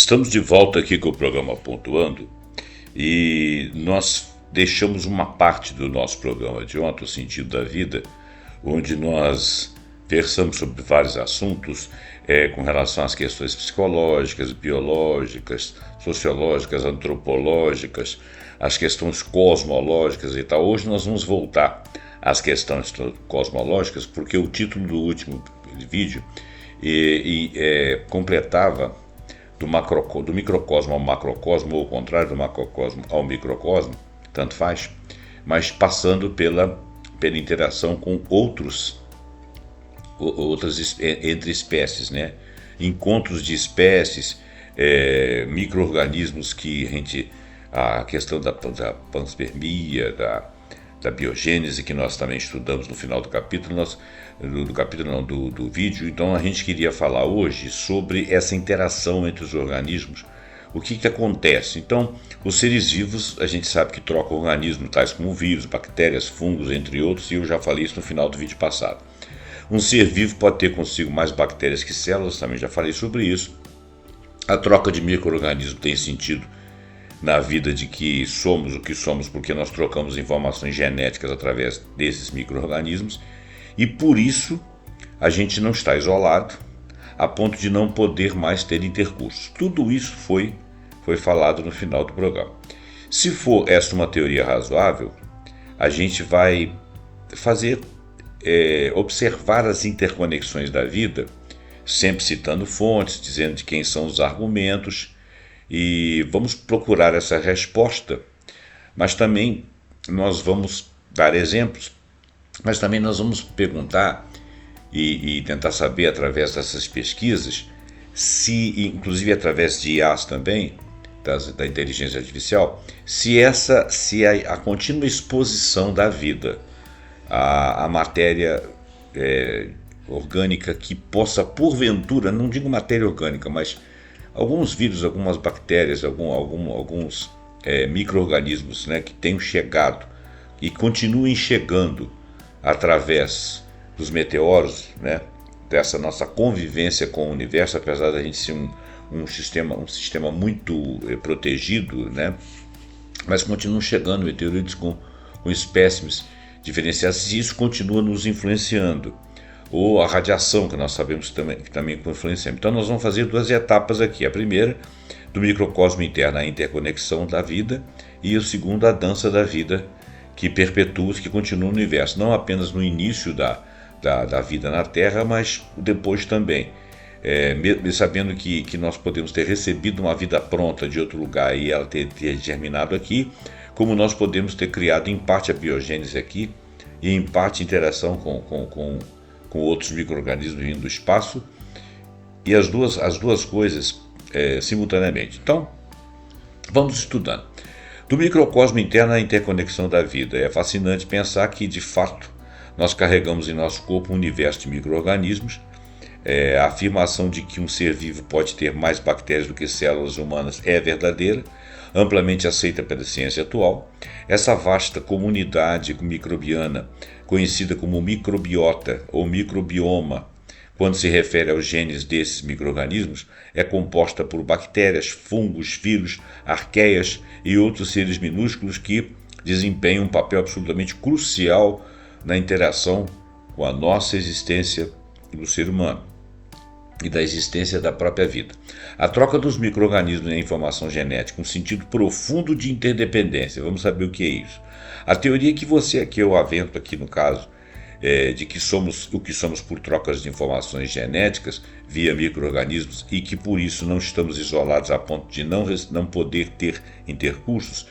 Estamos de volta aqui com o programa Pontuando e nós deixamos uma parte do nosso programa de ontem, o sentido da vida, onde nós versamos sobre vários assuntos com relação às questões psicológicas, biológicas, sociológicas, antropológicas, as questões cosmológicas e tal. Hoje nós vamos voltar às questões cosmológicas porque o título do último vídeo completava do microcosmo ao macrocosmo, ou ao contrário, do macrocosmo ao microcosmo, tanto faz, mas passando pela interação com outras entre espécies, né? Encontros de espécies, micro-organismos que a questão da panspermia, da biogênese, que nós também estudamos no final do capítulo, do vídeo. Então a gente queria falar hoje sobre essa interação entre os organismos, o que acontece. Então, os seres vivos, a gente sabe que trocam organismos, tais como vírus, bactérias, fungos, entre outros, e eu já falei isso no final do vídeo passado. Um ser vivo pode ter consigo mais bactérias que células, também já falei sobre isso. A troca de micro-organismos tem sentido na vida de que somos o que somos porque nós trocamos informações genéticas através desses micro-organismos, e por isso a gente não está isolado a ponto de não poder mais ter intercursos. Tudo isso foi falado no final do programa. Se for essa uma teoria razoável, a gente vai observar as interconexões da vida, sempre citando fontes, dizendo de quem são os argumentos, e vamos procurar essa resposta, mas também nós vamos dar exemplos, mas também nós vamos perguntar e tentar saber através dessas pesquisas, se inclusive através de IAs também, da inteligência artificial, se a contínua exposição da vida à matéria orgânica que possa, porventura, não digo matéria orgânica, mas alguns vírus, algumas bactérias, alguns micro-organismos, né, que tenham chegado e continuem chegando através dos meteoros, né, dessa nossa convivência com o universo, apesar da gente ser um sistema muito protegido, né, mas continuam chegando meteoritos com espécimes diferenciadas, e isso continua nos influenciando. Ou a radiação, que nós sabemos que também influencia. Então nós vamos fazer duas etapas aqui. A primeira, do microcosmo interno, a interconexão da vida, e o segundo, a dança da vida, que perpetua, que continua no universo, não apenas no início da vida na Terra, mas depois também. Sabendo que nós podemos ter recebido uma vida pronta de outro lugar e ela ter germinado aqui, como nós podemos ter criado em parte a biogênese aqui, e em parte a interação com outros micro-organismos vindo do espaço, e as duas coisas simultaneamente. Então, vamos estudando. Do microcosmo interno à interconexão da vida. É fascinante pensar que, de fato, nós carregamos em nosso corpo um universo de micro-organismos. A afirmação de que um ser vivo pode ter mais bactérias do que células humanas é verdadeira, amplamente aceita pela ciência atual. Essa vasta comunidade microbiana, conhecida como microbiota ou microbioma, quando se refere aos genes desses micro-organismos, é composta por bactérias, fungos, vírus, arqueias e outros seres minúsculos que desempenham um papel absolutamente crucial na interação com a nossa existência do ser humano e da existência da própria vida. A troca dos micro-organismos em informação genética, um sentido profundo de interdependência. Vamos saber o que é isso. A teoria que eu avento aqui no caso, de que somos o que somos por trocas de informações genéticas via micro-organismos e que por isso não estamos isolados a ponto de não poder ter intercursos,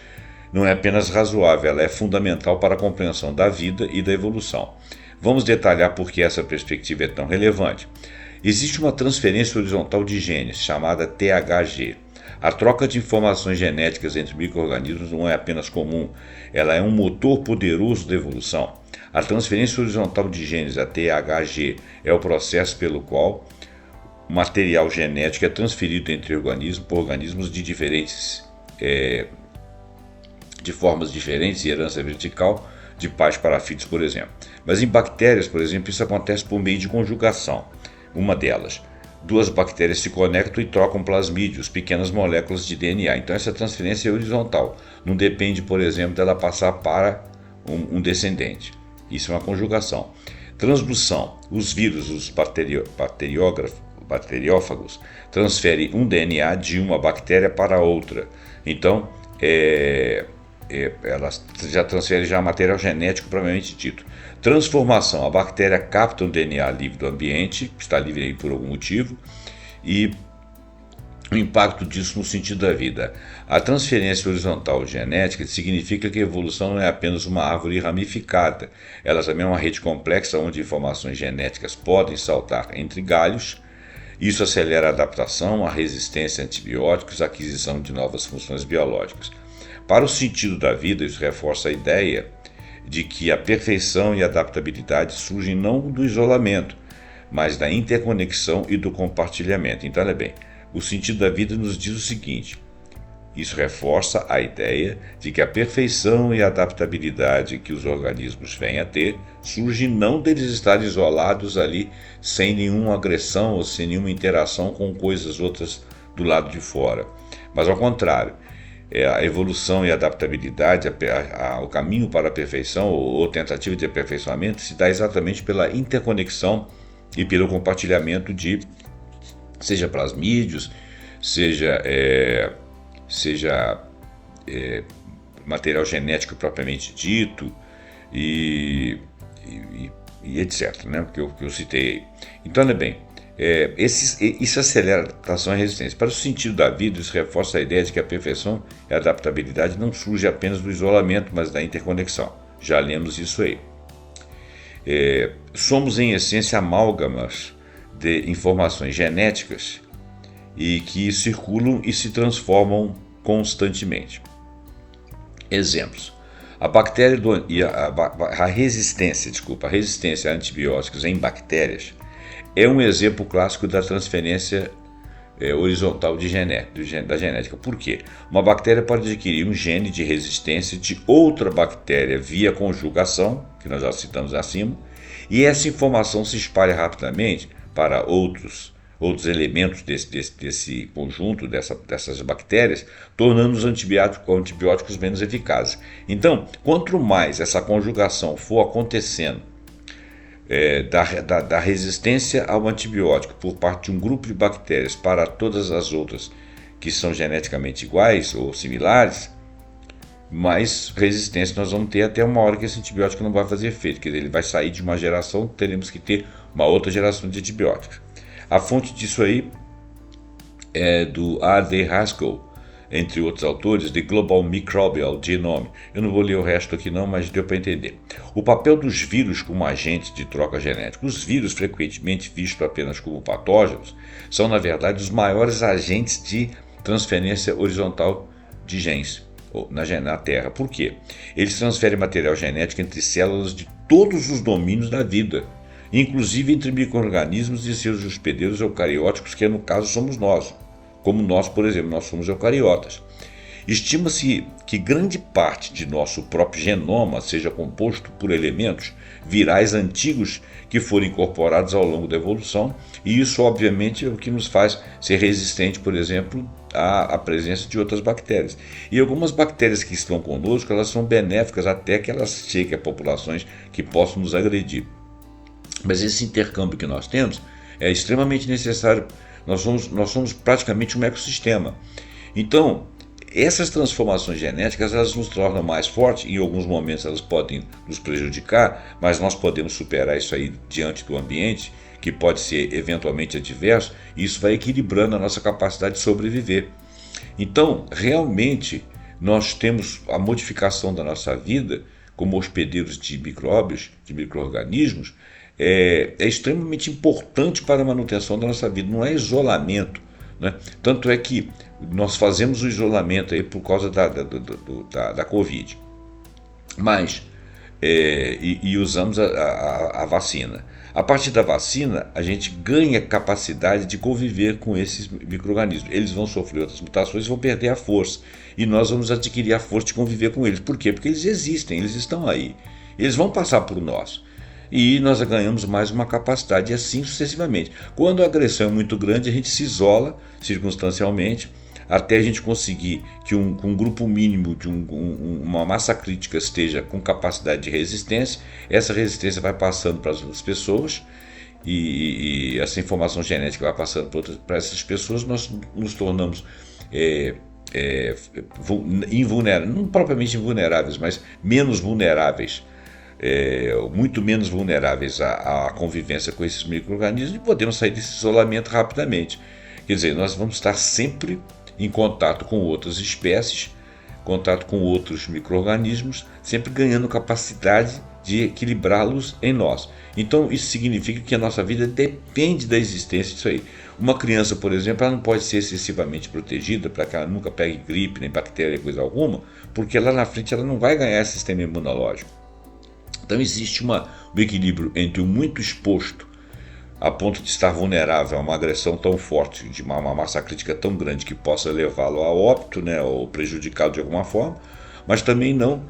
não é apenas razoável, ela é fundamental para a compreensão da vida e da evolução. Vamos detalhar por que essa perspectiva é tão relevante. Existe uma transferência horizontal de genes, chamada THG. A troca de informações genéticas entre micro-organismos não é apenas comum, ela é um motor poderoso da evolução. A transferência horizontal de genes, a THG, é o processo pelo qual o material genético é transferido entre organismos por organismos de formas diferentes, herança vertical, de pais para filhos, por exemplo. Mas em bactérias, por exemplo, isso acontece por meio de conjugação. Uma delas, duas bactérias se conectam e trocam plasmídios, pequenas moléculas de DNA. Então essa transferência é horizontal, não depende, por exemplo, dela passar para um descendente. Isso é uma conjugação. Transdução. Os vírus, os bacteriófagos, transferem um DNA de uma bactéria para outra. Então, elas já transferem já material genético propriamente dito. Transformação. A bactéria capta um DNA livre do ambiente, que está livre aí por algum motivo, e o impacto disso no sentido da vida. A transferência horizontal genética significa que a evolução não é apenas uma árvore ramificada, ela também é uma rede complexa onde informações genéticas podem saltar entre galhos. Isso acelera a adaptação, a resistência a antibióticos, a aquisição de novas funções biológicas. Para o sentido da vida, isso reforça a ideia de que a perfeição e a adaptabilidade surgem não do isolamento, mas da interconexão e do compartilhamento. Então, olha bem, o sentido da vida nos diz o seguinte: isso reforça a ideia de que a perfeição e a adaptabilidade que os organismos vêm a ter surge não deles estarem isolados ali, sem nenhuma agressão ou sem nenhuma interação com coisas outras do lado de fora, mas ao contrário. A evolução e a adaptabilidade, o caminho para a perfeição ou tentativa de aperfeiçoamento se dá exatamente pela interconexão e pelo compartilhamento de, seja plasmídios, seja material genético propriamente dito e etc., né, que eu citei. Então, olha bem, isso acelera a adaptação e a resistência. Para o sentido da vida, isso reforça a ideia de que a perfeição e a adaptabilidade não surge apenas do isolamento, mas da interconexão. Já lemos isso aí. Somos, em essência, amálgamas de informações genéticas e que circulam e se transformam constantemente. Exemplos. A resistência a antibióticos em bactérias é um exemplo clássico da transferência horizontal da genética. Por quê? Uma bactéria pode adquirir um gene de resistência de outra bactéria via conjugação, que nós já citamos acima, e essa informação se espalha rapidamente para outros elementos desse conjunto, dessas bactérias, tornando os antibióticos menos eficazes. Então, quanto mais essa conjugação for acontecendo da resistência ao antibiótico por parte de um grupo de bactérias para todas as outras que são geneticamente iguais ou similares, mais resistência nós vamos ter até uma hora que esse antibiótico não vai fazer efeito, quer dizer, ele vai sair de uma geração, teremos que ter uma outra geração de antibióticos. A fonte disso aí é do A.D. Haskell, entre outros autores, The Global Microbial Genome. Eu não vou ler o resto aqui não, mas deu para entender. O papel dos vírus como agentes de troca genética. Os vírus, frequentemente vistos apenas como patógenos, são, na verdade, os maiores agentes de transferência horizontal de genes na Terra. Por quê? Eles transferem material genético entre células de todos os domínios da vida, inclusive entre micro-organismos e seus hospedeiros eucarióticos, que no caso somos nós. Como nós, por exemplo, nós somos eucariotas. Estima-se que grande parte de nosso próprio genoma seja composto por elementos virais antigos que foram incorporados ao longo da evolução, e isso obviamente é o que nos faz ser resistente, por exemplo, à presença de outras bactérias. E algumas bactérias que estão conosco, elas são benéficas até que elas cheguem a populações que possam nos agredir. Mas esse intercâmbio que nós temos é extremamente necessário. Nós somos praticamente um ecossistema. Então, essas transformações genéticas, elas nos tornam mais fortes. Em alguns momentos elas podem nos prejudicar, mas nós podemos superar isso aí diante do ambiente, que pode ser eventualmente adverso, e isso vai equilibrando a nossa capacidade de sobreviver. Então, realmente, nós temos a modificação da nossa vida como hospedeiros de micróbios, de micro-organismos, é extremamente importante para a manutenção da nossa vida, não é isolamento, né? Tanto é que nós fazemos o isolamento aí por causa da Covid, mas usamos a vacina. A partir da vacina, a gente ganha capacidade de conviver com esses micro-organismos. Eles vão sofrer outras mutações e vão perder a força, e nós vamos adquirir a força de conviver com eles. Por quê? Porque eles existem, eles estão aí, eles vão passar por nós. e nós ganhamos mais uma capacidade, e assim sucessivamente. Quando a agressão é muito grande, a gente se isola circunstancialmente, até a gente conseguir que um grupo mínimo de uma massa crítica esteja com capacidade de resistência. Essa resistência vai passando para as outras pessoas, e essa informação genética vai passando para essas pessoas. Nós nos tornamos invulneráveis, não propriamente invulneráveis, mas menos vulneráveis, muito menos vulneráveis à convivência com esses micro-organismos, e podemos sair desse isolamento rapidamente. Quer dizer, nós vamos estar sempre em contato com outras espécies, contato com outros micro-organismos, sempre ganhando capacidade de equilibrá-los em nós. Então isso significa que a nossa vida depende da existência disso aí. Uma criança, por exemplo, ela não pode ser excessivamente protegida para que ela nunca pegue gripe, nem bactéria, coisa alguma, porque lá na frente ela não vai ganhar sistema imunológico. Então existe um equilíbrio entre o muito exposto a ponto de estar vulnerável a uma agressão tão forte, de uma massa crítica tão grande que possa levá-lo a óbito, né, ou prejudicá-lo de alguma forma, mas também não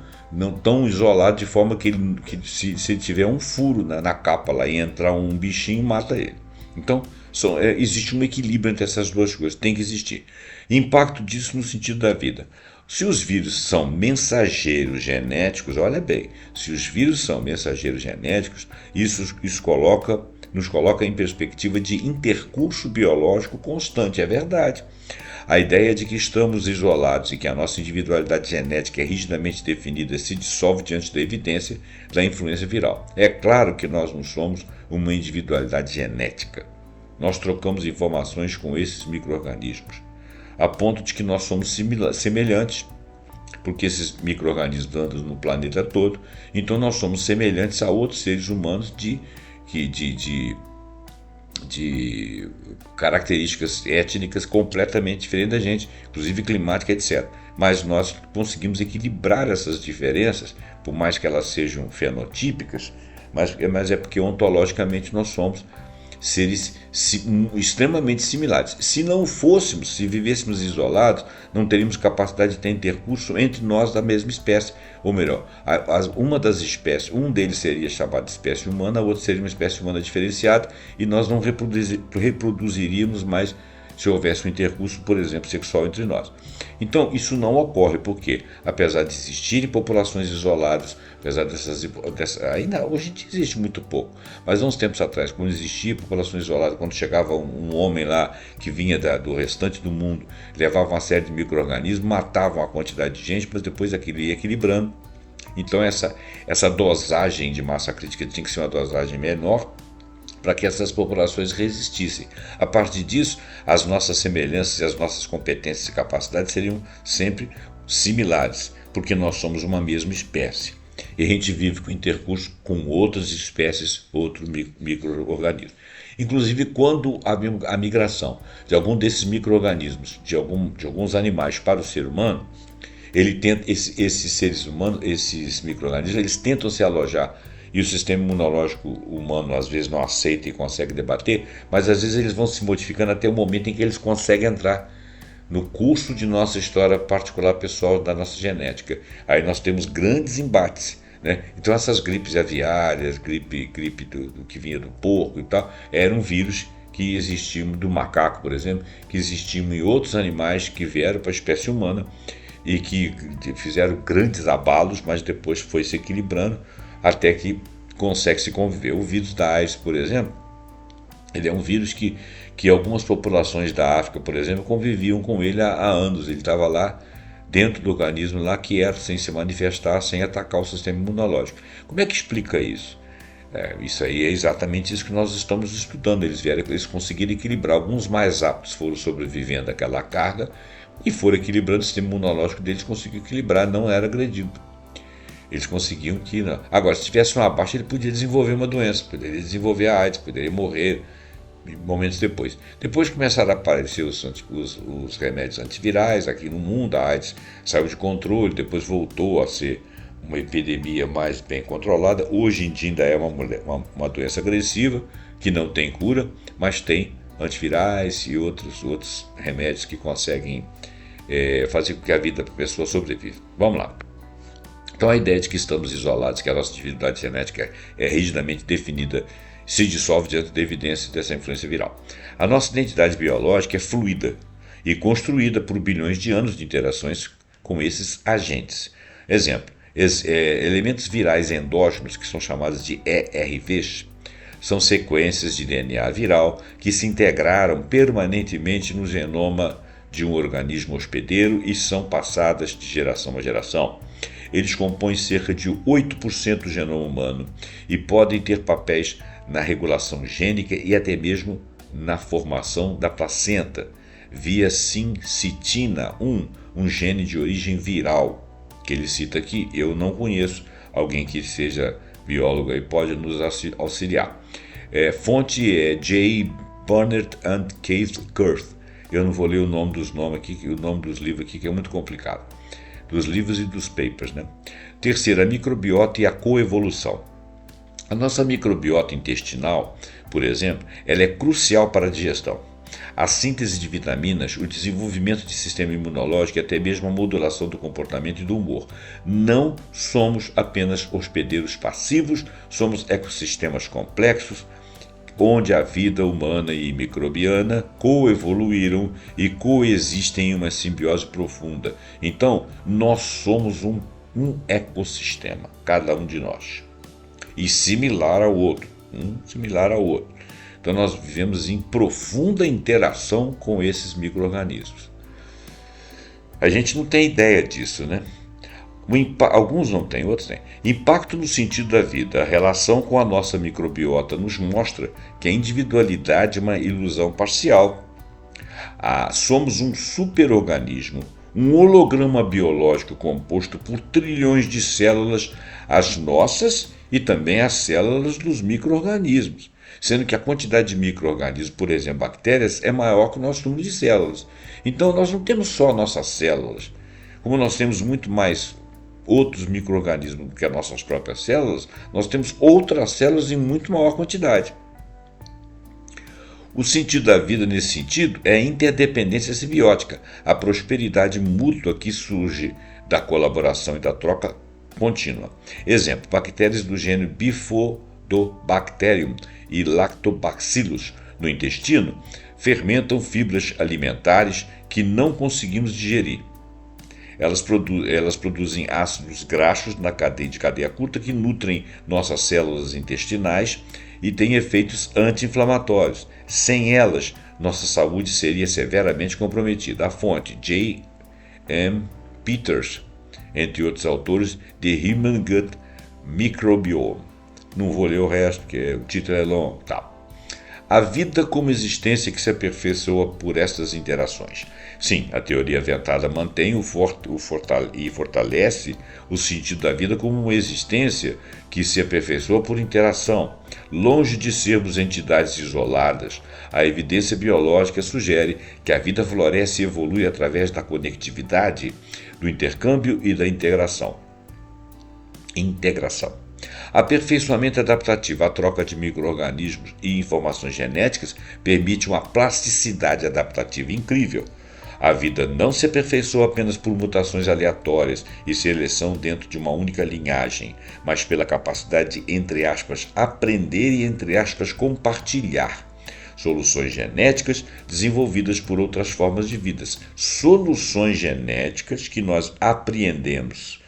tão isolado de forma que se tiver um furo na capa lá e entrar um bichinho, mata ele. Então existe um equilíbrio entre essas duas coisas, tem que existir. Impacto disso no sentido da vida. Se os vírus são mensageiros genéticos, olha bem, se os vírus são mensageiros genéticos, isso nos coloca em perspectiva de intercurso biológico constante, é verdade. A ideia de que estamos isolados e que a nossa individualidade genética é rigidamente definida se dissolve diante da evidência da influência viral. É claro que nós não somos uma individualidade genética. Nós trocamos informações com esses micro-organismos, a ponto de que nós somos semelhantes, porque esses micro-organismos andam no planeta todo, então nós somos semelhantes a outros seres humanos de características étnicas completamente diferentes da gente, inclusive climática, etc. Mas nós conseguimos equilibrar essas diferenças, por mais que elas sejam fenotípicas, mas é porque ontologicamente nós somos seres extremamente similares. Se não fôssemos, se vivêssemos isolados, não teríamos capacidade de ter intercurso entre nós da mesma espécie. Ou melhor, uma das espécies, um deles seria chamado de espécie humana, a outra seria uma espécie humana diferenciada, e nós não reproduziríamos mais se houvesse um intercurso, por exemplo, sexual entre nós. Então, isso não ocorre, porque, apesar de existirem populações isoladas, apesar ainda hoje existe muito pouco, mas há uns tempos atrás, quando existia populações isoladas, quando chegava um homem lá que vinha do restante do mundo, levava uma série de micro-organismos, matava uma quantidade de gente, mas depois aquilo ia equilibrando. Então, essa dosagem de massa crítica tinha que ser uma dosagem menor, para que essas populações resistissem. A partir disso, as nossas semelhanças e as nossas competências e capacidades seriam sempre similares, porque nós somos uma mesma espécie. E a gente vive com intercurso com outras espécies, outros micro-organismos. Inclusive, quando a migração de algum desses micro-organismos, de alguns animais para o ser humano, esses seres humanos, esses micro-organismos, eles tentam se alojar, e o sistema imunológico humano às vezes não aceita e consegue debater, mas às vezes eles vão se modificando até o momento em que eles conseguem entrar no curso de nossa história particular pessoal, da nossa genética. Aí nós temos grandes embates, né? Então essas gripes aviárias, gripe do que vinha do porco e tal, eram vírus que existiam, do macaco, por exemplo, que existiam em outros animais que vieram para a espécie humana e que fizeram grandes abalos, mas depois foi se equilibrando até que consegue se conviver. O vírus da AIDS, por exemplo, ele é um vírus que algumas populações da África, por exemplo, conviviam com ele há anos. Ele estava lá dentro do organismo, lá quieto, sem se manifestar, sem atacar o sistema imunológico. Como é que explica isso? Isso aí é exatamente isso que nós estamos estudando. Eles conseguiram equilibrar. Alguns mais aptos foram sobrevivendo àquela carga e foram equilibrando. O sistema imunológico deles conseguiu equilibrar, não era agredido. Eles conseguiam que... Não. Agora, se tivesse uma baixa, ele podia desenvolver uma doença, poderia desenvolver a AIDS, poderia morrer momentos depois. Depois começaram a aparecer os remédios antivirais aqui no mundo, a AIDS saiu de controle, depois voltou a ser uma epidemia mais bem controlada. Hoje em dia ainda é uma doença agressiva, que não tem cura, mas tem antivirais e outros remédios que conseguem fazer com que a vida da pessoa sobreviva. Vamos lá. Então a ideia de que estamos isolados, que a nossa individualidade genética é rigidamente definida, se dissolve diante da evidência dessa influência viral. A nossa identidade biológica é fluida e construída por bilhões de anos de interações com esses agentes. Exemplo, elementos virais endógenos, que são chamados de ERVs, são sequências de DNA viral que se integraram permanentemente no genoma de um organismo hospedeiro e são passadas de geração a geração. Eles compõem cerca de 8% do genoma humano e podem ter papéis na regulação gênica e até mesmo na formação da placenta, via sincitina 1, um gene de origem viral, que ele cita aqui. Eu não conheço alguém que seja biólogo e pode nos auxiliar. Fonte é J. Burnett and Keith Kurth. Eu não vou ler o nome dos livros aqui, que é muito complicado. Dos livros e dos papers, né? Terceira, a microbiota e a coevolução. A nossa microbiota intestinal, por exemplo, ela é crucial para a digestão, a síntese de vitaminas, o desenvolvimento de sistema imunológico e até mesmo a modulação do comportamento e do humor. Não somos apenas hospedeiros passivos, somos ecossistemas complexos, onde a vida humana e microbiana coevoluíram e coexistem em uma simbiose profunda. Então, nós somos um ecossistema, cada um de nós, e similar ao outro, Então, nós vivemos em profunda interação com esses micro-organismos. A gente não tem ideia disso, né? Alguns não têm, outros têm. Impacto no sentido da vida. A relação com a nossa microbiota nos mostra que a individualidade é uma ilusão parcial. Somos um superorganismo, um holograma biológico composto por trilhões de células, as nossas e também as células dos micro-organismos, sendo que a quantidade de micro-organismos, por exemplo, bactérias, é maior que o nosso número de células. Então nós não temos só nossas células, como nós temos muito mais outros micro-organismos do que as nossas próprias células, nós temos outras células em muito maior quantidade. O sentido da vida nesse sentido é a interdependência simbiótica, a prosperidade mútua que surge da colaboração e da troca contínua. Exemplo, bactérias do gênero Bifidobacterium e Lactobacillus no intestino fermentam fibras alimentares que não conseguimos digerir. Elas produzem ácidos graxos na cadeia curta que nutrem nossas células intestinais e têm efeitos anti-inflamatórios. Sem elas, nossa saúde seria severamente comprometida. A fonte, J. M. Peters, entre outros autores, The Human Gut Microbiome. Não vou ler o resto, porque o título é longo. Tá. A vida como existência que se aperfeiçoa por estas interações. Sim, a teoria aventada mantém e fortalece o sentido da vida como uma existência que se aperfeiçoa por interação. Longe de sermos entidades isoladas, a evidência biológica sugere que a vida floresce e evolui através da conectividade, do intercâmbio e da integração. Aperfeiçoamento adaptativo, a troca de micro-organismos e informações genéticas permite uma plasticidade adaptativa incrível. A vida não se aperfeiçoa apenas por mutações aleatórias e seleção dentro de uma única linhagem, mas pela capacidade de, entre aspas, aprender e, entre aspas, compartilhar soluções genéticas desenvolvidas por outras formas de vida. Soluções genéticas que nós apreendemos,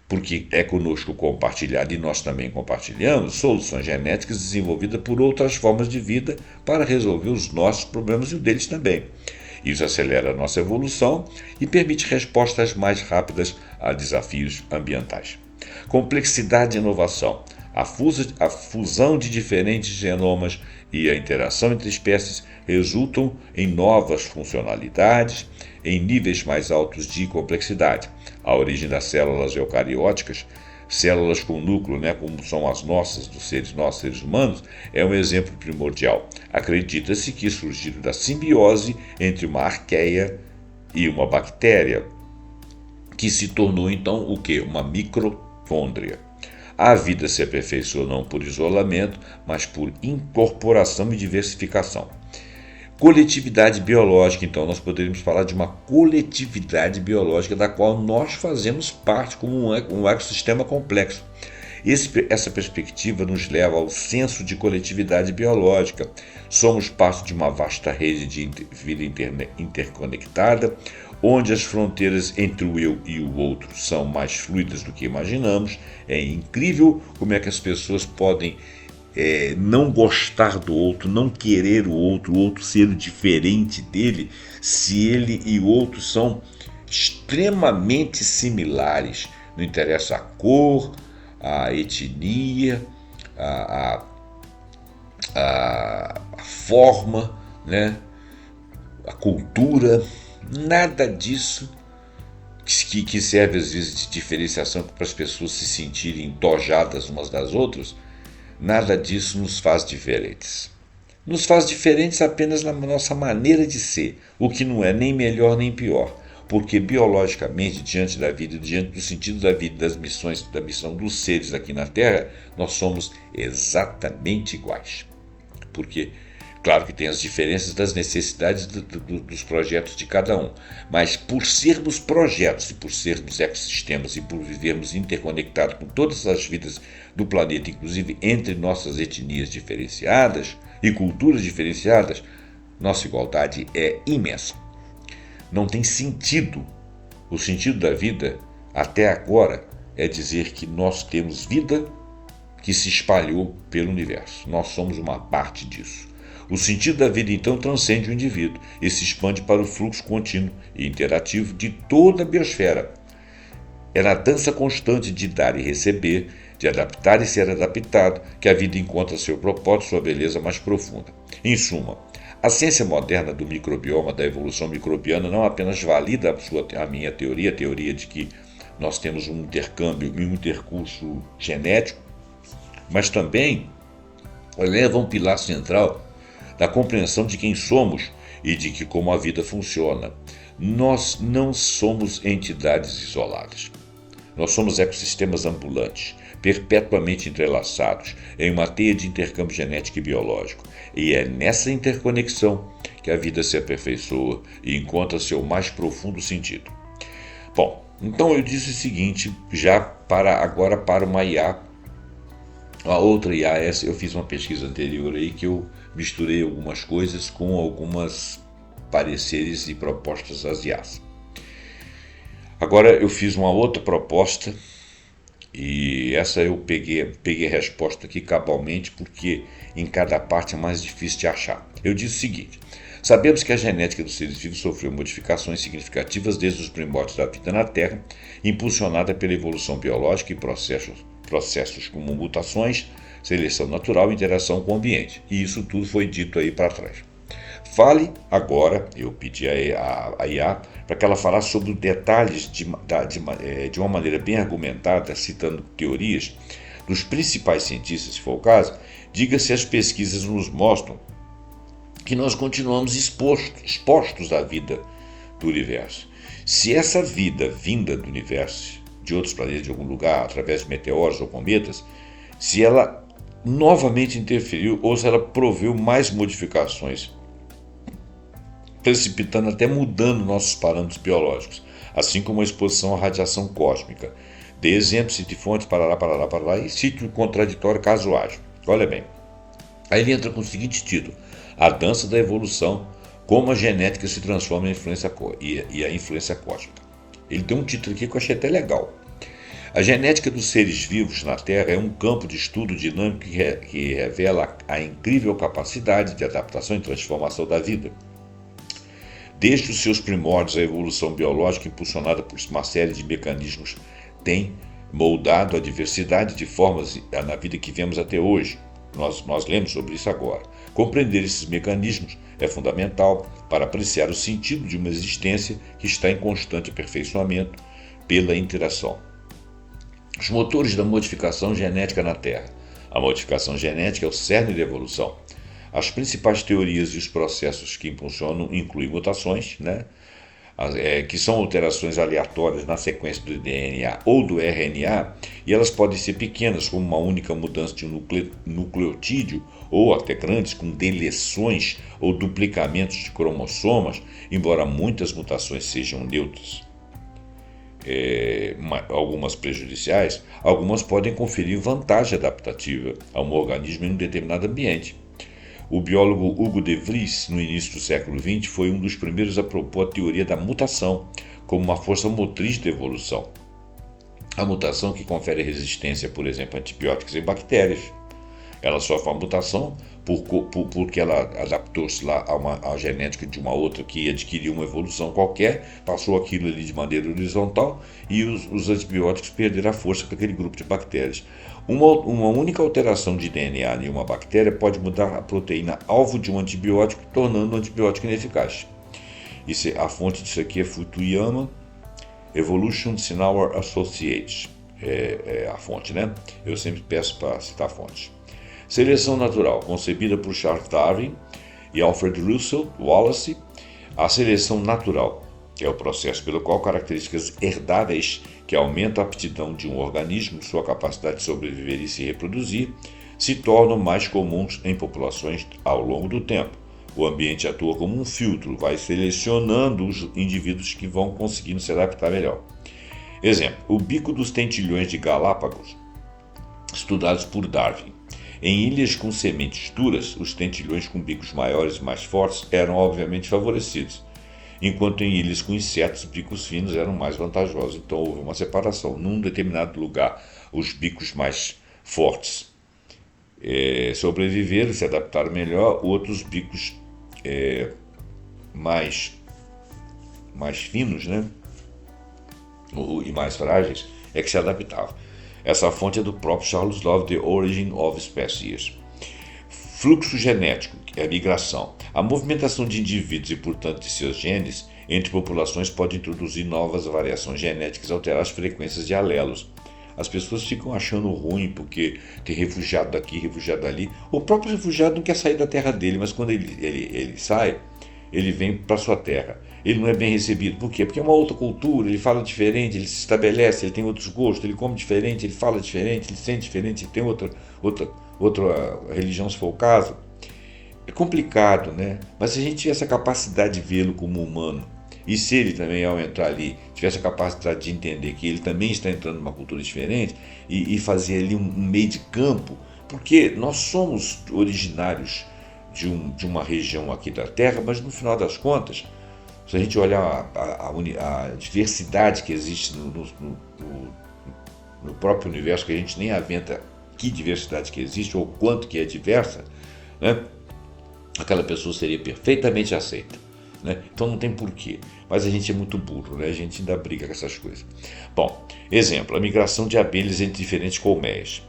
porque é conosco compartilhado e nós também compartilhamos soluções genéticas desenvolvidas por outras formas de vida para resolver os nossos problemas e o deles também. Isso acelera a nossa evolução e permite respostas mais rápidas a desafios ambientais. Complexidade e inovação. A fusão de diferentes genomas e a interação entre espécies resultam em novas funcionalidades em níveis mais altos de complexidade. A origem das células eucarióticas, células com núcleo, como são as nossas, nós seres humanos, é um exemplo primordial. Acredita-se que surgiram da simbiose entre uma arqueia e uma bactéria, que se tornou então o quê? Uma mitocôndria. A vida se aperfeiçoa não por isolamento, mas por incorporação e diversificação. Coletividade biológica, então, nós poderíamos falar de uma coletividade biológica da qual nós fazemos parte como um ecossistema complexo. Essa perspectiva nos leva ao senso de coletividade biológica. Somos parte de uma vasta rede de vida interconectada, onde as fronteiras entre o eu e o outro são mais fluidas do que imaginamos. É incrível como é que as pessoas podem não gostar do outro, não querer o outro ser diferente dele, se ele e o outro são extremamente similares. Não interessa a cor, a etnia, a forma, né? A cultura, nada disso que serve às vezes de diferenciação para as pessoas se sentirem tojadas umas das outras, nada disso nos faz diferentes. Nos faz diferentes apenas na nossa maneira de ser, o que não é nem melhor nem pior. Porque biologicamente, diante da vida, diante do sentido da vida, da missão dos seres aqui na Terra, nós somos exatamente iguais. Porque, claro que tem as diferenças das necessidades dos projetos de cada um, mas por sermos projetos e por sermos ecossistemas e por vivermos interconectados com todas as vidas do planeta, inclusive entre nossas etnias diferenciadas e culturas diferenciadas, nossa igualdade é imensa. Não tem sentido. O sentido da vida, até agora, é dizer que nós temos vida que se espalhou pelo universo. Nós somos uma parte disso. O sentido da vida, então, transcende o indivíduo e se expande para o fluxo contínuo e interativo de toda a biosfera. É na dança constante de dar e receber, de adaptar e ser adaptado, que a vida encontra seu propósito, sua beleza mais profunda. Em suma, a ciência moderna do microbioma, da evolução microbiana, não apenas valida a minha teoria, a teoria de que nós temos um intercâmbio e um intercurso genético, mas também eleva um pilar central da compreensão de quem somos e de que como a vida funciona. Nós não somos entidades isoladas. Nós somos ecossistemas ambulantes, perpetuamente entrelaçados em uma teia de intercâmbio genético e biológico. E é nessa interconexão que a vida se aperfeiçoa e encontra seu mais profundo sentido. Bom, então eu disse o seguinte, já para uma IA, a outra IA, essa eu fiz uma pesquisa anterior aí que eu misturei algumas coisas com algumas pareceres e propostas das IAs. Agora eu fiz uma outra proposta e essa eu peguei a resposta aqui cabalmente porque em cada parte é mais difícil de achar. Eu disse o seguinte: sabemos que a genética dos seres vivos sofreu modificações significativas desde os primórdios da vida na Terra, impulsionada pela evolução biológica e processos como mutações, seleção natural e interação com o ambiente. E isso tudo foi dito aí para trás. Fale agora, eu pedi a IA para que ela falasse sobre os detalhes de uma maneira bem argumentada, citando teorias dos principais cientistas, se for o caso. Diga se as pesquisas nos mostram que nós continuamos expostos à vida do universo. Se essa vida vinda do universo, de outros planetas, de algum lugar, através de meteoros ou cometas, se ela novamente interferiu ou se ela proveu mais modificações, precipitando até mudando nossos parâmetros biológicos, assim como a exposição à radiação cósmica. Dê exemplos, cite fontes, parará, e cite o contraditório caso haja. Olha bem, aí ele entra com o seguinte título: A dança da evolução, como a genética se transforma em influência e a influência cósmica. Ele tem um título aqui que eu achei até legal. A genética dos seres vivos na Terra é um campo de estudo dinâmico que revela a incrível capacidade de adaptação e transformação da vida. Desde os seus primórdios, a evolução biológica, impulsionada por uma série de mecanismos, tem moldado a diversidade de formas na vida que vemos até hoje. Nós lemos sobre isso agora. Compreender esses mecanismos é fundamental para apreciar o sentido de uma existência que está em constante aperfeiçoamento pela interação. Os motores da modificação genética na Terra. A modificação genética é o cerne da evolução. As principais teorias e os processos que impulsionam incluem mutações, que são alterações aleatórias na sequência do DNA ou do RNA, e elas podem ser pequenas, como uma única mudança de um nucleotídeo, ou até grandes, com deleções ou duplicamentos de cromossomas, embora muitas mutações sejam neutras, algumas prejudiciais, algumas podem conferir vantagem adaptativa a um organismo em um determinado ambiente. O biólogo Hugo de Vries, no início do século XX, foi um dos primeiros a propor a teoria da mutação como uma força motriz da evolução. A mutação que confere resistência, por exemplo, a antibióticos em bactérias. Ela sofre uma mutação porque ela adaptou-se lá a genética de uma outra que adquiriu uma evolução qualquer, passou aquilo ali de maneira horizontal e os antibióticos perderam a força com aquele grupo de bactérias. Uma única alteração de DNA em uma bactéria pode mudar a proteína alvo de um antibiótico, tornando o antibiótico ineficaz. A fonte disso aqui é Fukuyama, Evolutions in Our Associates. É a fonte, né? Eu sempre peço para citar fontes. Seleção natural, concebida por Charles Darwin e Alfred Russel Wallace. A seleção natural é o processo pelo qual características herdáveis que aumentam a aptidão de um organismo, sua capacidade de sobreviver e se reproduzir, se tornam mais comuns em populações ao longo do tempo. O ambiente atua como um filtro, vai selecionando os indivíduos que vão conseguindo se adaptar melhor. Exemplo, o bico dos tentilhões de Galápagos, estudados por Darwin. Em ilhas com sementes duras, os tentilhões com bicos maiores e mais fortes eram obviamente favorecidos, enquanto em ilhas com insetos, bicos finos eram mais vantajosos. Então houve uma separação. Num determinado lugar, os bicos mais fortes sobreviveram, se adaptaram melhor, outros bicos mais finos, né? E mais frágeis é que se adaptavam. Essa fonte é do próprio Charles Love, The Origin of Species. Fluxo genético, que é a migração. A movimentação de indivíduos e, portanto, de seus genes entre populações pode introduzir novas variações genéticas e alterar as frequências de alelos. As pessoas ficam achando ruim porque tem refugiado daqui, refugiado dali. O próprio refugiado não quer sair da terra dele, mas quando ele sai, ele vem para sua terra. Ele não é bem recebido. Por quê? Porque é uma outra cultura, ele fala diferente, ele se estabelece, ele tem outros gostos, ele come diferente, ele fala diferente, ele sente diferente, ele tem outra religião, se for o caso. É complicado, né? Mas se a gente tivesse a capacidade de vê-lo como humano, e se ele também, ao entrar ali, tivesse a capacidade de entender que ele também está entrando numa cultura diferente e fazer ali um meio de campo, porque nós somos originários de uma região aqui da Terra, mas no final das contas, se a gente olhar a diversidade que existe no próprio universo, que a gente nem aventa que diversidade que existe ou quanto que é diversa, né? Aquela pessoa seria perfeitamente aceita, né? Então não tem porquê. Mas a gente é muito burro, né? A gente ainda briga com essas coisas. Bom, exemplo, a migração de abelhas entre diferentes colmeias.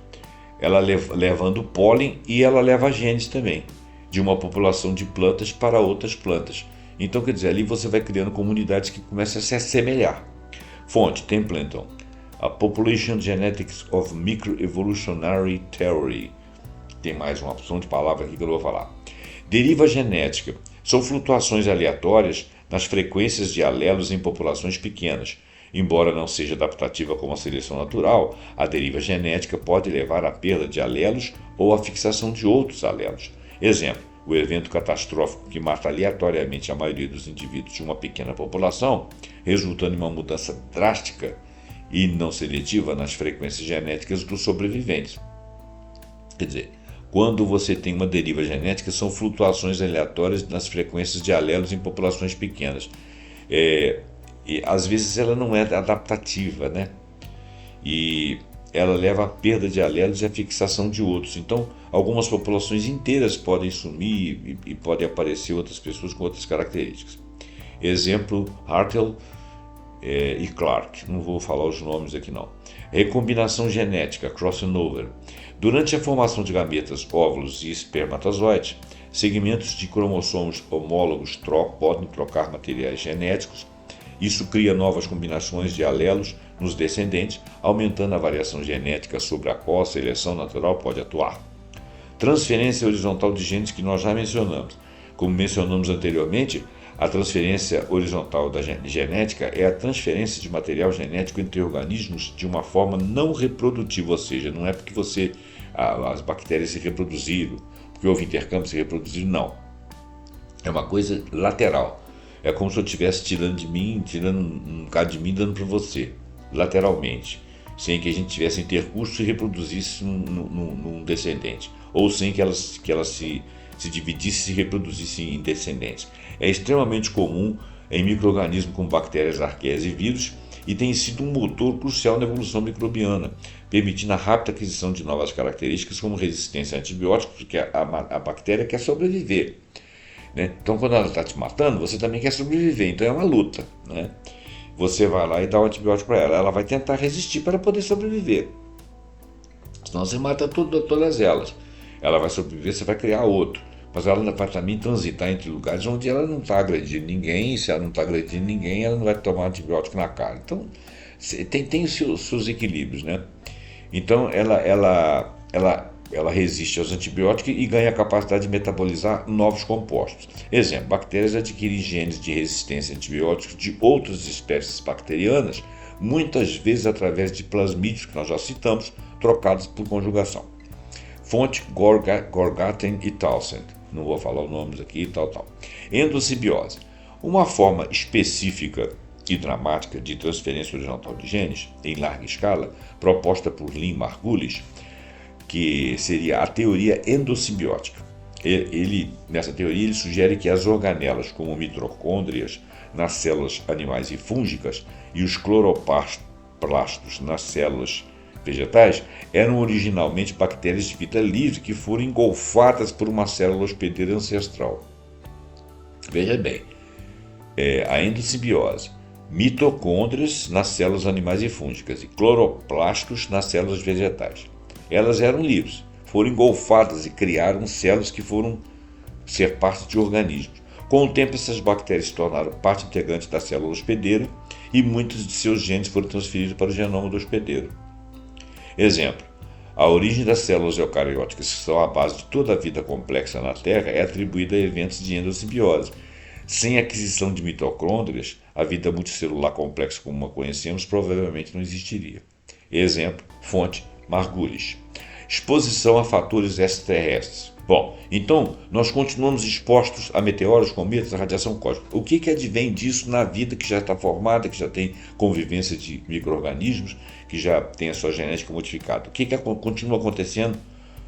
Ela levando pólen e ela leva genes também, de uma população de plantas para outras plantas. Então, quer dizer, ali você vai criando comunidades que começam a se assemelhar. Fonte, Templeton. A Population Genetics of Microevolutionary Theory. Tem mais uma opção de palavra aqui que eu vou falar. Deriva genética. São flutuações aleatórias nas frequências de alelos em populações pequenas. Embora não seja adaptativa como a seleção natural, a deriva genética pode levar à perda de alelos ou à fixação de outros alelos. Exemplo, o evento catastrófico que mata aleatoriamente a maioria dos indivíduos de uma pequena população, resultando em uma mudança drástica e não seletiva nas frequências genéticas dos sobreviventes. Quer dizer, quando você tem uma deriva genética, são flutuações aleatórias nas frequências de alelos em populações pequenas. E às vezes ela não é adaptativa, né? E ela leva à perda de alelos e à fixação de outros. Então, algumas populações inteiras podem sumir e podem aparecer outras pessoas com outras características. Exemplo, Hartel e Clark. Não vou falar os nomes aqui não. Recombinação genética, crossing over. Durante a formação de gametas, óvulos e espermatozoides, segmentos de cromossomos homólogos podem trocar materiais genéticos. Isso cria novas combinações de alelos nos descendentes, aumentando a variação genética sobre a qual a seleção natural pode atuar. Transferência horizontal de genes que nós já mencionamos. Como mencionamos anteriormente, a transferência horizontal da genética é a transferência de material genético entre organismos de uma forma não reprodutiva, ou seja, não é porque as bactérias se reproduziram, que houve intercâmbio, se reproduziram, não. É uma coisa lateral. É como se eu estivesse tirando um bocado de mim, dando para você, lateralmente, sem que a gente tivesse intercurso e reproduzisse num descendente, ou sem que elas se dividissem e se reproduzissem em descendentes. É extremamente comum em micro-organismos como bactérias, arqueias e vírus, e tem sido um motor crucial na evolução microbiana, permitindo a rápida aquisição de novas características como resistência a antibióticos, porque a bactéria quer sobreviver, né? Então, quando ela está te matando, você também quer sobreviver, então é uma luta, né? Você vai lá e dá um antibiótico para ela, ela vai tentar resistir para poder sobreviver, senão você mata todas elas. Ela vai sobreviver, você vai criar outro, mas ela vai também transitar entre lugares onde ela não está agredindo ninguém, e se ela não está agredindo ninguém, ela não vai tomar antibiótico na cara. Então, tem os seus equilíbrios, né? Então, ela resiste aos antibióticos e ganha a capacidade de metabolizar novos compostos. Exemplo, bactérias adquirem genes de resistência a antibióticos de outras espécies bacterianas, muitas vezes através de plasmídeos, que nós já citamos, trocados por conjugação. Fonte Gorgaten e Townsend. Não vou falar os nomes aqui, tal. Endossimbiose. Uma forma específica e dramática de transferência horizontal de genes, em larga escala, proposta por Lynn Margulis, que seria a teoria endossimbiótica. Nessa teoria, ele sugere que as organelas, como mitocôndrias nas células animais e fúngicas e os cloroplastos nas células vegetais, eram originalmente bactérias de vida livre que foram engolfadas por uma célula hospedeira ancestral. Veja bem, a endossimbiose. Mitocôndrias nas células animais e fúngicas e cloroplastos nas células vegetais. Elas eram livres, foram engolfadas e criaram células que foram ser parte de organismos. Com o tempo, essas bactérias se tornaram parte integrante da célula hospedeira e muitos de seus genes foram transferidos para o genoma do hospedeiro. Exemplo, a origem das células eucarióticas, que são a base de toda a vida complexa na Terra, é atribuída a eventos de endossimbiose. Sem a aquisição de mitocôndrias, a vida multicelular complexa como a conhecemos provavelmente não existiria. Exemplo, fonte Margulis. Exposição a fatores extraterrestres. Bom, então nós continuamos expostos a meteoros, cometas, a radiação cósmica. O que advém disso na vida que já está formada, que já tem convivência de micro-organismos, que já tem a sua genética modificada? O que continua acontecendo,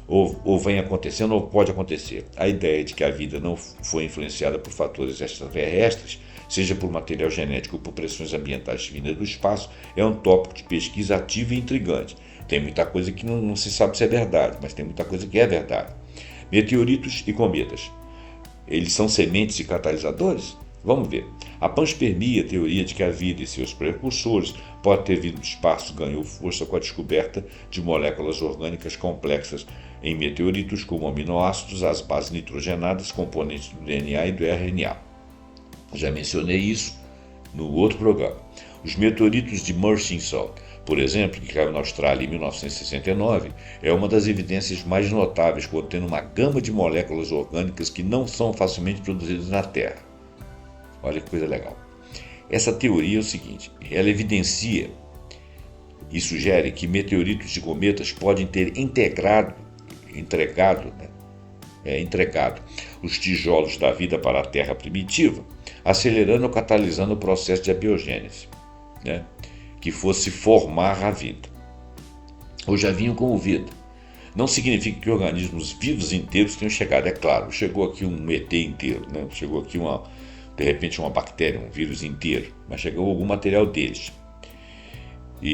ou vem acontecendo, ou pode acontecer? A ideia de que a vida não foi influenciada por fatores extraterrestres, seja por material genético ou por pressões ambientais vindas do espaço, é um tópico de pesquisa ativo e intrigante. Tem muita coisa que não se sabe se é verdade, mas tem muita coisa que é verdade. Meteoritos e cometas. Eles são sementes e catalisadores? Vamos ver. A panspermia, teoria de que a vida e seus precursores pode ter vindo do espaço, ganhou força com a descoberta de moléculas orgânicas complexas em meteoritos, como aminoácidos, as bases nitrogenadas, componentes do DNA e do RNA. Já mencionei isso no outro programa. Os meteoritos de Murchison, por exemplo, que caiu na Austrália em 1969, é uma das evidências mais notáveis, contendo uma gama de moléculas orgânicas que não são facilmente produzidas na Terra. Olha que coisa legal. Essa teoria é o seguinte, ela evidencia e sugere que meteoritos e cometas podem ter entregado os tijolos da vida para a Terra primitiva, acelerando ou catalisando o processo de abiogênese, né? Que fosse formar a vida. Ou já vinham com vida. Não significa que organismos vivos inteiros tenham chegado. É claro, chegou aqui um ET inteiro, né? Chegou aqui de repente uma bactéria, um vírus inteiro, mas chegou algum material deles.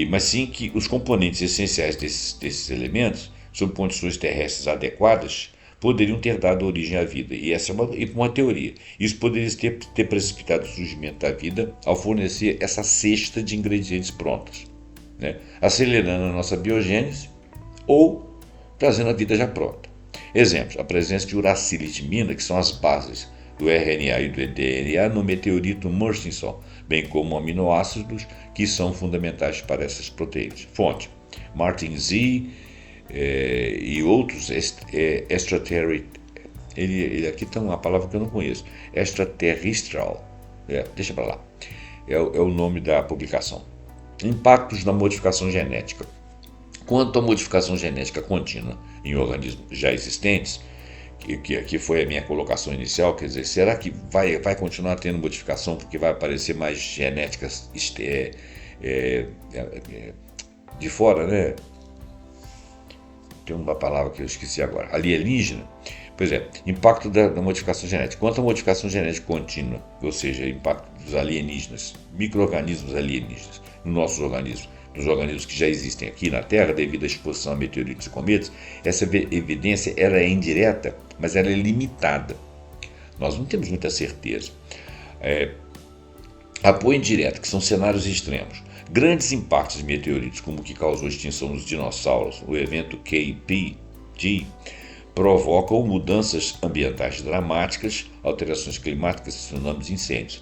Mas sim que os componentes essenciais desses elementos, sob condições terrestres adequadas, poderiam ter dado origem à vida. E essa é uma teoria. Isso poderia ter precipitado o surgimento da vida ao fornecer essa cesta de ingredientes prontos, né? Acelerando a nossa biogênese ou trazendo a vida já pronta. Exemplos, a presença de uracilo e timina, que são as bases do RNA e do DNA no meteorito Murchison, bem como aminoácidos que são fundamentais para essas proteínas. Fonte, Martin Z., e outros extraterrestres. Aqui tem uma palavra que eu não conheço. Extraterrestrial. Deixa para lá. É o nome da publicação. Impactos na modificação genética. Quanto à modificação genética contínua em organismos já existentes, que foi a minha colocação inicial, quer dizer, será que vai continuar tendo modificação porque vai aparecer mais genéticas de fora, né? Tem uma palavra que eu esqueci agora, alienígena. Pois é, impacto da modificação genética. Quanto à modificação genética contínua, ou seja, impacto dos alienígenas, micro-organismos alienígenas nos nossos organismos, nos organismos que já existem aqui na Terra, devido à exposição a meteoritos e cometas, essa evidência ela é indireta, mas ela é limitada. Nós não temos muita certeza. Apoio indireto, que são cenários extremos. Grandes impactos de meteoritos, como o que causou a extinção dos dinossauros, o evento KPG, provocam mudanças ambientais dramáticas, alterações climáticas, tsunamis e incêndios.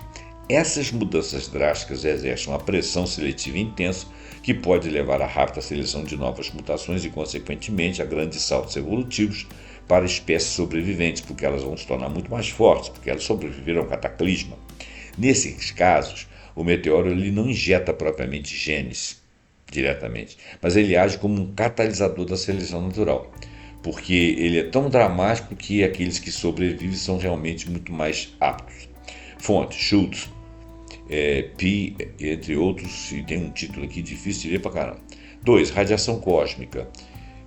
Essas mudanças drásticas exercem uma pressão seletiva intensa que pode levar à rápida seleção de novas mutações e, consequentemente, a grandes saltos evolutivos para espécies sobreviventes, porque elas vão se tornar muito mais fortes, porque elas sobreviveram ao cataclisma. Nesses casos, o meteoro ele não injeta propriamente genes diretamente, mas ele age como um catalisador da seleção natural, porque ele é tão dramático que aqueles que sobrevivem são realmente muito mais aptos. Fonte, Schultz, Pi, entre outros, e tem um título aqui difícil de ler pra caramba. 2. Radiação cósmica.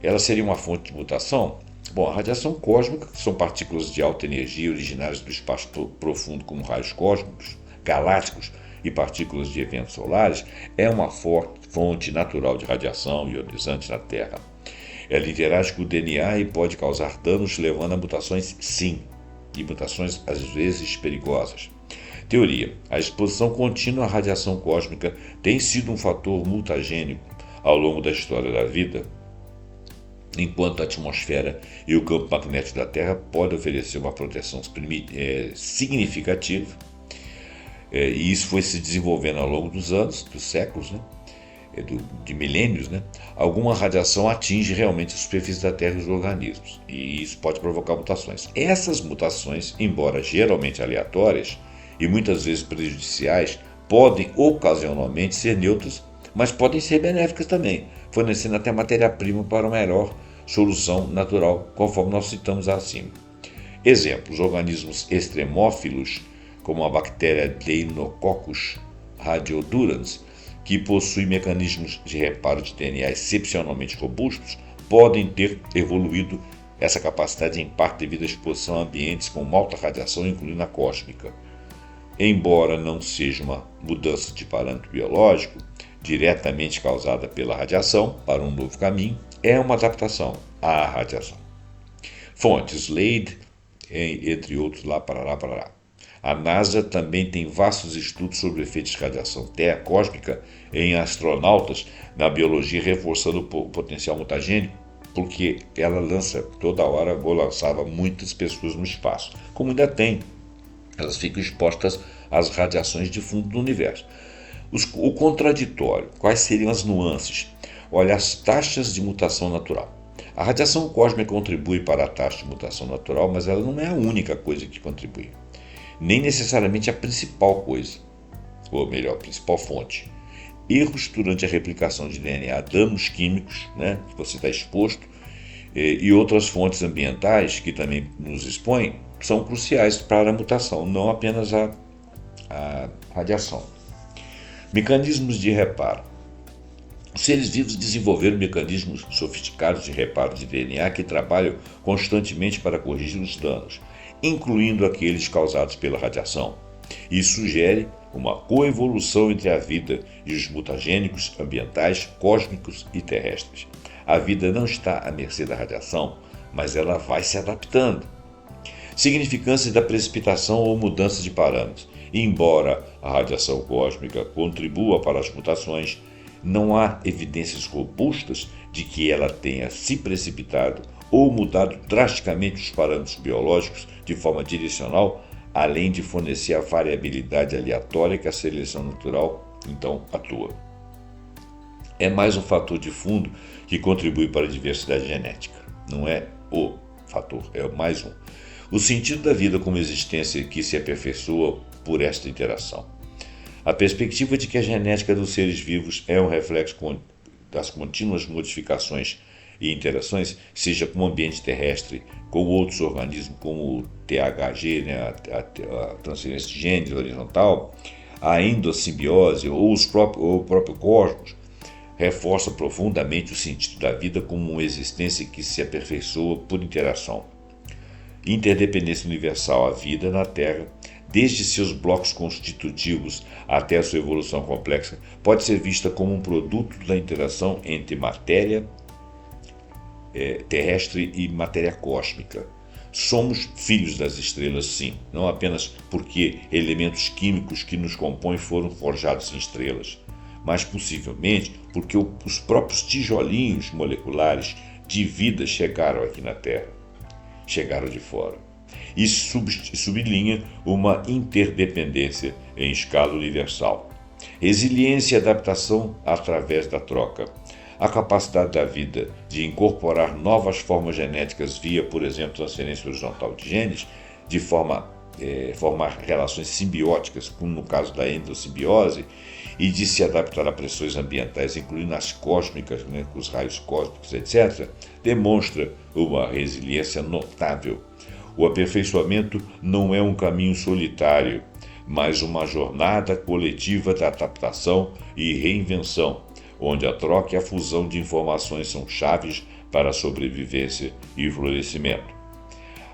Ela seria uma fonte de mutação? Bom, a radiação cósmica, que são partículas de alta energia originárias do espaço profundo, como raios cósmicos, galácticos e partículas de eventos solares, é uma fonte natural de radiação ionizante na Terra. Ela interage com o DNA e pode causar danos, levando a mutações, sim, e mutações às vezes perigosas. Teoria: a exposição contínua à radiação cósmica tem sido um fator mutagênico ao longo da história da vida, enquanto a atmosfera e o campo magnético da Terra podem oferecer uma proteção significativa, e isso foi se desenvolvendo ao longo dos anos, dos séculos, né? De milênios, né? Alguma radiação atinge realmente a superfície da Terra e os organismos, e isso pode provocar mutações. Essas mutações, embora geralmente aleatórias e muitas vezes prejudiciais, podem ocasionalmente ser neutras, mas podem ser benéficas também, fornecendo até matéria-prima para uma melhor solução natural, conforme nós citamos acima. Exemplos: organismos extremófilos, como a bactéria Deinococcus radiodurans, que possui mecanismos de reparo de DNA excepcionalmente robustos, podem ter evoluído essa capacidade em parte devido à exposição a ambientes com alta radiação, incluindo a cósmica. Embora não seja uma mudança de parâmetro biológico diretamente causada pela radiação para um novo caminho, é uma adaptação à radiação. Fontes: Slade, entre outros, lá, parará. A NASA também tem vastos estudos sobre efeitos de radiação cósmica em astronautas na biologia, reforçando o potencial mutagênico, porque ela lançava muitas pessoas no espaço. Como ainda tem, elas ficam expostas às radiações de fundo do universo. O contraditório: quais seriam as nuances? Olha, as taxas de mutação natural. A radiação cósmica contribui para a taxa de mutação natural, mas ela não é a única coisa que contribui. Nem necessariamente a principal coisa, ou melhor, a principal fonte. Erros durante a replicação de DNA, danos químicos, né, que você está exposto, e outras fontes ambientais que também nos expõem, são cruciais para a mutação, não apenas a radiação. Mecanismos de reparo. Os seres vivos desenvolveram mecanismos sofisticados de reparo de DNA que trabalham constantemente para corrigir os danos, incluindo aqueles causados pela radiação. Isso sugere uma coevolução entre a vida e os mutagênicos ambientais, cósmicos e terrestres. A vida não está à mercê da radiação, mas ela vai se adaptando. Significância da precipitação ou mudança de parâmetros. Embora a radiação cósmica contribua para as mutações, não há evidências robustas de que ela tenha se precipitado ou mudado drasticamente os parâmetros biológicos de forma direcional, além de fornecer a variabilidade aleatória que a seleção natural então atua. É mais um fator de fundo que contribui para a diversidade genética. Não é o fator, é mais um. O sentido da vida como existência que se aperfeiçoa por esta interação. A perspectiva de que a genética dos seres vivos é um reflexo das contínuas modificações e interações, seja com o ambiente terrestre, com outros organismos, como o THG, né, a transferência de genes horizontal, a endossimbiose ou o próprio cosmos, reforça profundamente o sentido da vida como uma existência que se aperfeiçoa por interação. Interdependência universal, a vida na Terra, desde seus blocos constitutivos até a sua evolução complexa, pode ser vista como um produto da interação entre matéria terrestre e matéria cósmica. Somos filhos das estrelas, sim, não apenas porque elementos químicos que nos compõem foram forjados em estrelas, mas possivelmente porque os próprios tijolinhos moleculares de vida chegaram aqui na Terra, chegaram de fora. Isso sublinha uma interdependência em escala universal. Resiliência e adaptação através da troca. A capacidade da vida de incorporar novas formas genéticas via, por exemplo, transferência horizontal de genes, de formar relações simbióticas, como no caso da endossimbiose, e de se adaptar a pressões ambientais, incluindo as cósmicas, né, os raios cósmicos, etc., demonstra uma resiliência notável. O aperfeiçoamento não é um caminho solitário, mas uma jornada coletiva de adaptação e reinvenção, onde a troca e a fusão de informações são chaves para a sobrevivência e o florescimento.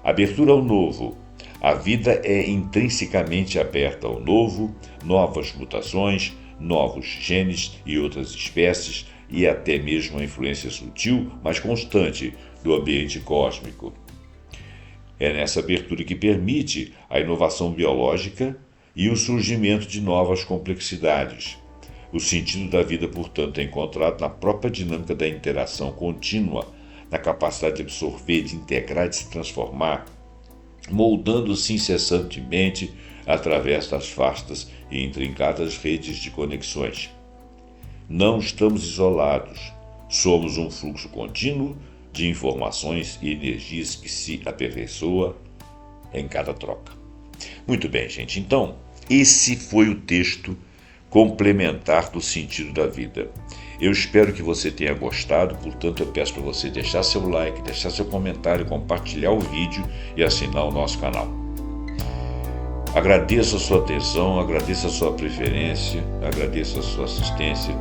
Abertura ao novo. A vida é intrinsecamente aberta ao novo, novas mutações, novos genes e outras espécies, e até mesmo a influência sutil, mas constante, do ambiente cósmico. É nessa abertura que permite a inovação biológica e o surgimento de novas complexidades. O sentido da vida, portanto, é encontrado na própria dinâmica da interação contínua, na capacidade de absorver, de integrar, de se transformar, moldando-se incessantemente através das vastas e intrincadas redes de conexões. Não estamos isolados, somos um fluxo contínuo de informações e energias que se aperfeiçoa em cada troca. Muito bem, gente, então, esse foi o texto complementar do sentido da vida. Eu espero que você tenha gostado, portanto eu peço para você deixar seu like, deixar seu comentário, compartilhar o vídeo e assinar o nosso canal. Agradeço a sua atenção, agradeço a sua preferência, agradeço a sua assistência.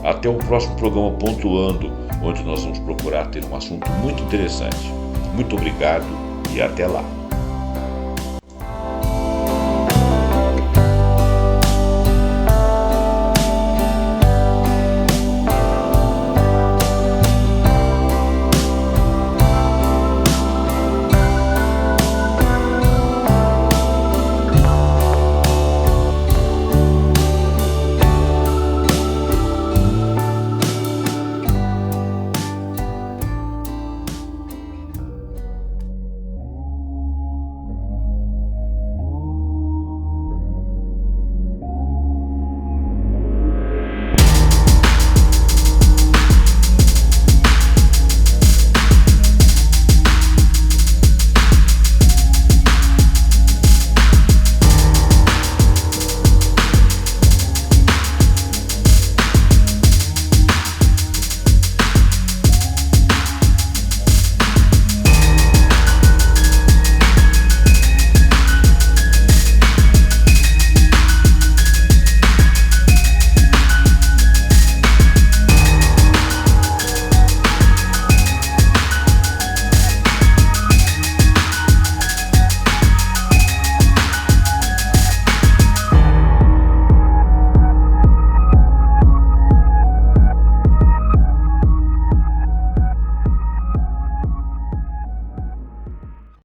Até o próximo programa Pontuando, onde nós vamos procurar ter um assunto muito interessante. Muito obrigado e até lá.